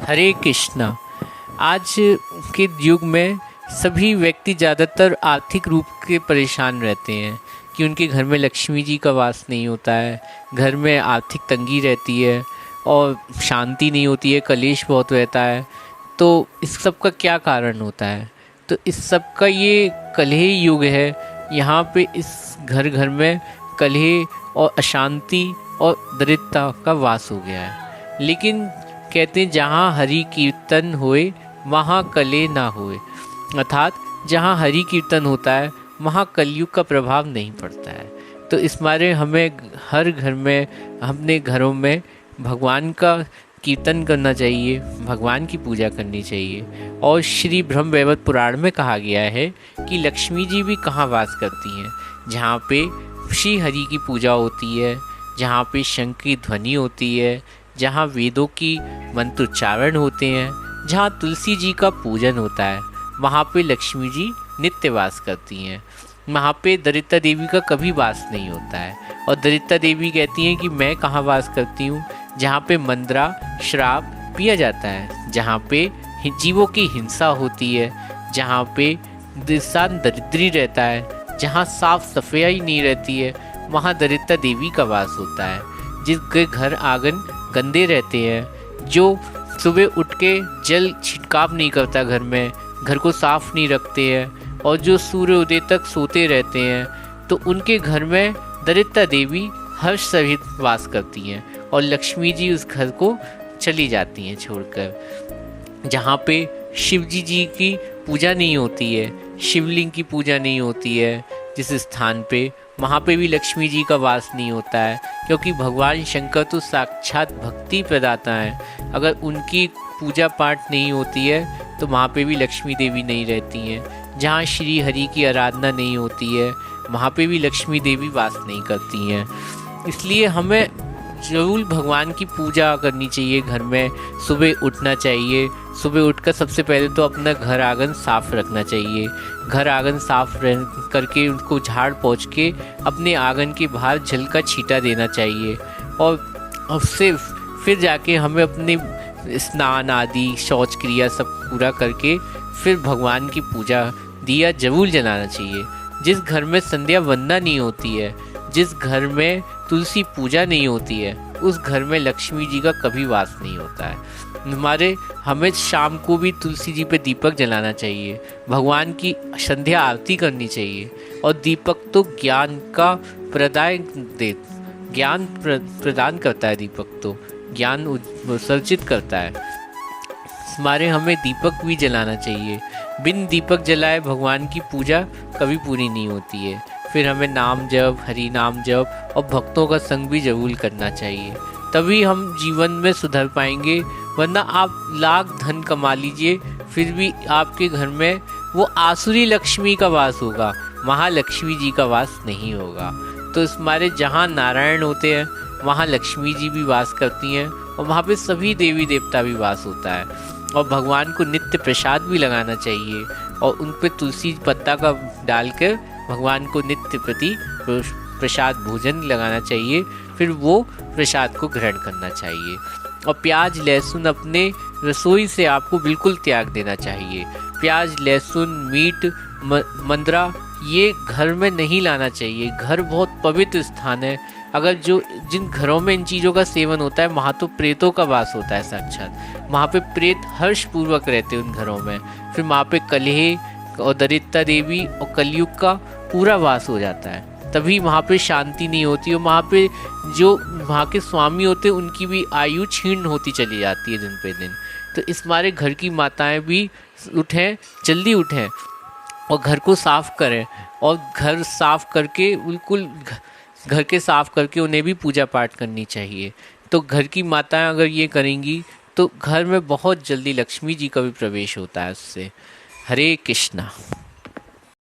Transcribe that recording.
हरे कृष्णा। आज के युग में सभी व्यक्ति ज़्यादातर आर्थिक रूप के परेशान रहते हैं कि उनके घर में लक्ष्मी जी का वास नहीं होता है, घर में आर्थिक तंगी रहती है और शांति नहीं होती है, कलेश बहुत रहता है। तो इस सब का क्या कारण होता है? तो इस सब का ये कलह युग है। यहाँ पे इस घर घर में कलह और अशांति और दरिद्रता का वास हो गया है। लेकिन कहते हैं जहाँ हरि कीर्तन होए वहाँ कलह ना होए, अर्थात जहाँ हरि कीर्तन होता है वहाँ कलयुग का प्रभाव नहीं पड़ता है। तो इस मारे हमें हर घर में, अपने घरों में भगवान का कीर्तन करना चाहिए, भगवान की पूजा करनी चाहिए। और श्री ब्रह्म वैवर्त पुराण में कहा गया है कि लक्ष्मी जी भी कहाँ वास करती हैं? जहाँ पे श्री हरि की पूजा होती है, जहाँ पे शंख की ध्वनि होती है, जहाँ वेदों की मंत्रोच्चारण होते हैं, जहाँ तुलसी जी का पूजन होता है, वहाँ पे लक्ष्मी जी नित्य वास करती हैं। वहाँ पे दरिद्रता देवी का कभी वास नहीं होता है। और दरिद्रता देवी कहती हैं कि मैं कहाँ वास करती हूँ? जहाँ पे मंद्रा शराब पिया जाता है, जहाँ पे जीवों की हिंसा होती है, जहाँ पे इंसान दरिद्री रहता है, जहाँ साफ सफाई नहीं रहती है, वहाँ दरिद्रता देवी का वास होता है। जिसके घर आंगन गंदे रहते हैं, जो सुबह उठ के जल छिड़काव नहीं करता, घर को साफ नहीं रखते हैं और जो सूर्य उदय तक सोते रहते हैं, तो उनके घर में दरिद्रता देवी हर्ष सहित वास करती हैं और लक्ष्मी जी उस घर को चली जाती हैं छोड़कर। जहाँ पे शिव जी की पूजा नहीं होती है, शिवलिंग की पूजा नहीं होती है जिस स्थान पे, वहाँ पे भी लक्ष्मी जी का वास नहीं होता है, क्योंकि भगवान शंकर तो साक्षात भक्ति प्रदाता हैं। अगर उनकी पूजा पाठ नहीं होती है तो वहाँ पे भी लक्ष्मी देवी नहीं रहती हैं। जहाँ श्री हरि की आराधना नहीं होती है वहाँ पे भी लक्ष्मी देवी वास नहीं करती हैं। इसलिए हमें जरूर भगवान की पूजा करनी चाहिए। घर में सुबह उठना चाहिए, सुबह उठकर सबसे पहले तो अपना घर आंगन साफ रखना चाहिए। घर आंगन साफ करके उसको झाड़ पोंछ के अपने आंगन के बाहर जल का छींटा देना चाहिए। और उससे फिर जाके हमें अपने स्नान आदि शौच क्रिया सब पूरा करके फिर भगवान की पूजा दिया जरूर जलाना चाहिए। जिस घर में संध्या वंदना नहीं होती है, जिस घर में तुलसी पूजा नहीं होती है, उस घर में लक्ष्मी जी का कभी वास नहीं होता है। हमें शाम को भी तुलसी जी पे दीपक जलाना चाहिए, भगवान की संध्या आरती करनी चाहिए। और दीपक तो ज्ञान का ज्ञान प्रदान करता है, दीपक तो ज्ञान उत्सर्जित करता है। हमारे हमें दीपक भी जलाना चाहिए। बिन दीपक जलाए भगवान की पूजा कभी पूरी नहीं होती है। फिर हमें नाम जप, हरि नाम जप और भक्तों का संग भी जरूर करना चाहिए, तभी हम जीवन में सुधर पाएंगे। वरना आप लाख धन कमा लीजिए, फिर भी आपके घर में वो आसुरी लक्ष्मी का वास होगा, महालक्ष्मी जी का वास नहीं होगा। तो इस मारे जहाँ नारायण होते हैं वहाँ लक्ष्मी जी भी वास करती हैं और वहाँ पे सभी देवी देवता भी वास होता है। और भगवान को नित्य प्रसाद भी लगाना चाहिए और उन पे तुलसी पत्ता का डालकर भगवान को नित्य प्रति प्रसाद भोजन लगाना चाहिए। फिर वो प्रसाद को ग्रहण करना चाहिए। और प्याज लहसुन अपने रसोई से आपको बिल्कुल त्याग देना चाहिए। प्याज लहसुन मीट मंद्रा ये घर में नहीं लाना चाहिए। घर बहुत पवित्र स्थान है। अगर जिन घरों में इन चीज़ों का सेवन होता है वहाँ तो प्रेतों का वास होता है साक्षात। वहाँ पे प्रेत हर्षपूर्वक रहते हैं उन घरों में। फिर वहाँ पे कलह और दरिद्रता देवी और कलयुग का पूरा वास हो जाता है। तभी वहाँ पे शांति नहीं होती और वहाँ पे जो वहाँ के स्वामी होते हैं उनकी भी आयु क्षीण होती चली जाती है दिन पे दिन। तो इस मारे घर की माताएं भी उठें, जल्दी उठें और घर को साफ करें। और घर साफ करके बिल्कुल घर के साफ करके उन्हें भी पूजा पाठ करनी चाहिए। तो घर की माताएं अगर ये करेंगी तो घर में बहुत जल्दी लक्ष्मी जी का भी प्रवेश होता है उससे। हरे कृष्णा।